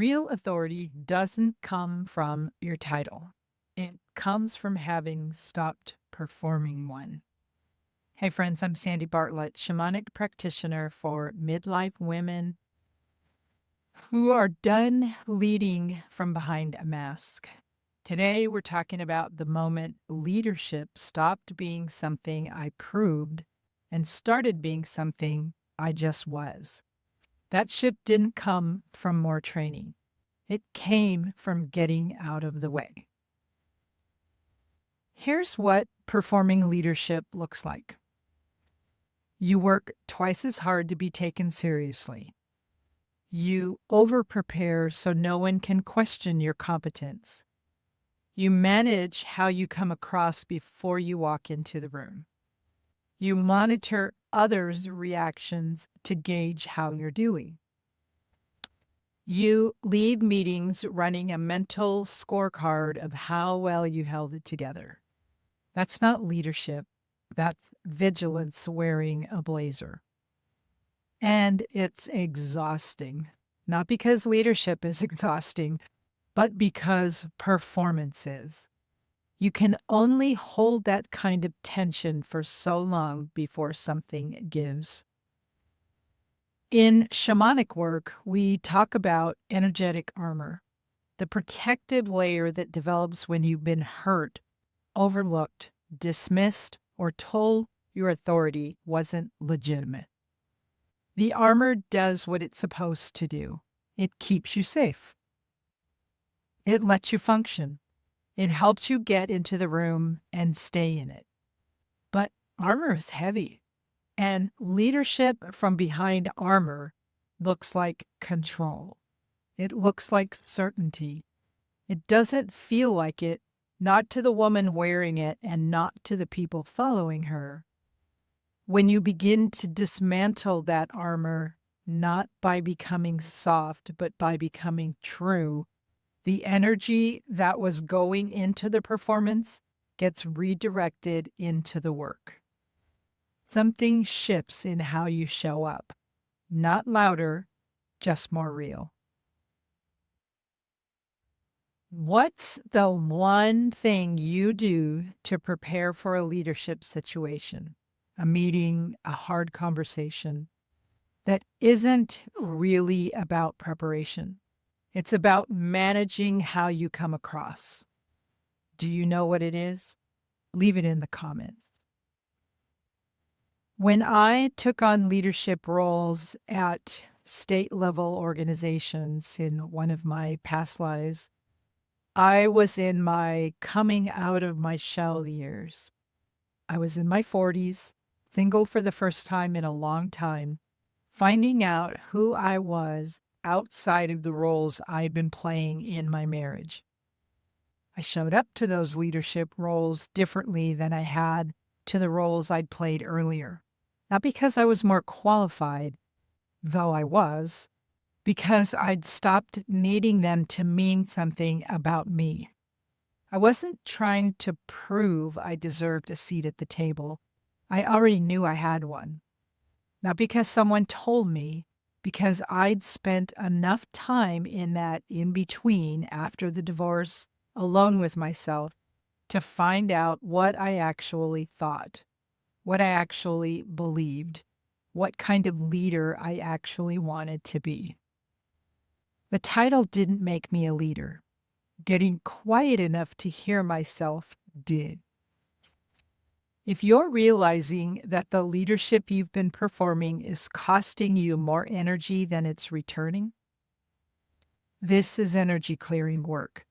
Real authority doesn't come from your title. It comes from having stopped performing one. Hey friends, I'm Sandy Bartlett, shamanic practitioner for midlife women who are done leading from behind a mask. Today, we're talking about the moment leadership stopped being something I proved and started being something I just was. That shift didn't come from more training. It came from getting out of the way. Here's what performing leadership looks like. You work twice as hard to be taken seriously. You over-prepare so no one can question your competence. You manage how you come across before you walk into the room. You monitor others' reactions to gauge how you're doing. You leave meetings running a mental scorecard of how well you held it together. That's not leadership. That's vigilance wearing a blazer. And it's exhausting, not because leadership is exhausting, but because performance is. You can only hold that kind of tension for so long before something gives. In shamanic work, we talk about energetic armor, the protective layer that develops when you've been hurt, overlooked, dismissed, or told your authority wasn't legitimate. The armor does what it's supposed to do. It keeps you safe. It lets you function. It helps you get into the room and stay in it. But armor is heavy. And leadership from behind armor looks like control. It looks like certainty. It doesn't feel like it, not to the woman wearing it and not to the people following her. When you begin to dismantle that armor, not by becoming soft, but by becoming true, the energy that was going into the performance gets redirected into the work. Something shifts in how you show up. Not louder, just more real. What's the one thing you do to prepare for a leadership situation, a meeting, a hard conversation that isn't really about preparation? It's about managing how you come across. Do you know what it is? Leave it in the comments. When I took on leadership roles at state level organizations in one of my past lives, I was in my coming out of my shell years. I was in my 40s, single for the first time in a long time, finding out who I was outside of the roles I'd been playing in my marriage. I showed up to those leadership roles differently than I had to the roles I'd played earlier. Not because I was more qualified, though I was, because I'd stopped needing them to mean something about me. I wasn't trying to prove I deserved a seat at the table. I already knew I had one. Not because someone told me, because I'd spent enough time in that in-between after the divorce, alone with myself, to find out what I actually thought, what I actually believed, what kind of leader I actually wanted to be. The title didn't make me a leader. Getting quiet enough to hear myself did. If you're realizing that the leadership you've been performing is costing you more energy than it's returning, this is energy clearing work.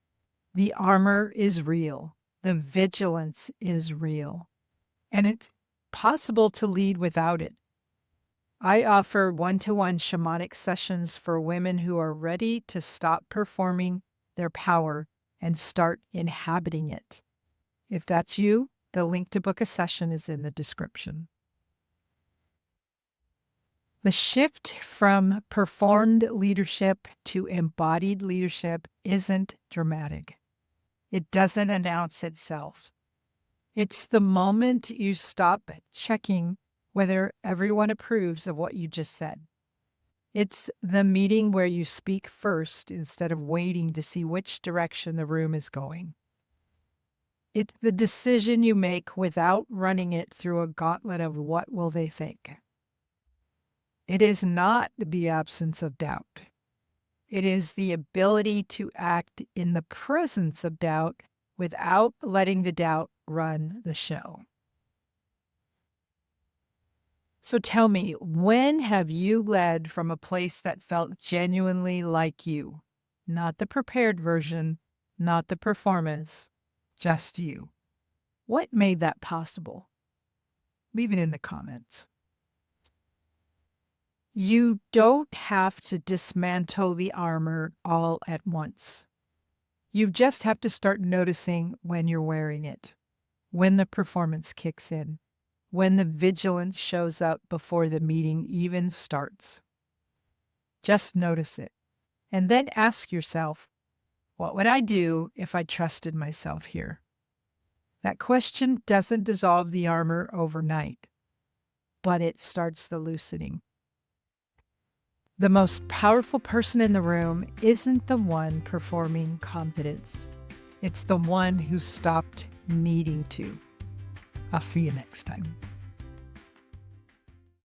The armor is real. The vigilance is real. And it's possible to lead without it. I offer one-to-one shamanic sessions for women who are ready to stop performing their power and start inhabiting it. If that's you, the link to book a session is in the description. The shift from performed leadership to embodied leadership isn't dramatic. It doesn't announce itself. It's the moment you stop checking whether everyone approves of what you just said. It's the meeting where you speak first instead of waiting to see which direction the room is going. It's the decision you make without running it through a gauntlet of what will they think. It is not the absence of doubt. It is the ability to act in the presence of doubt without letting the doubt run the show. So tell me, when have you led from a place that felt genuinely like you? Not the prepared version, not the performance, just you. What made that possible? Leave it in the comments. You don't have to dismantle the armor all at once. You just have to start noticing when you're wearing it, when the performance kicks in, when the vigilance shows up before the meeting even starts. Just notice it. And then ask yourself, what would I do if I trusted myself here? That question doesn't dissolve the armor overnight, but it starts the loosening. The most powerful person in the room isn't the one performing confidence. It's the one who stopped needing to. I'll see you next time.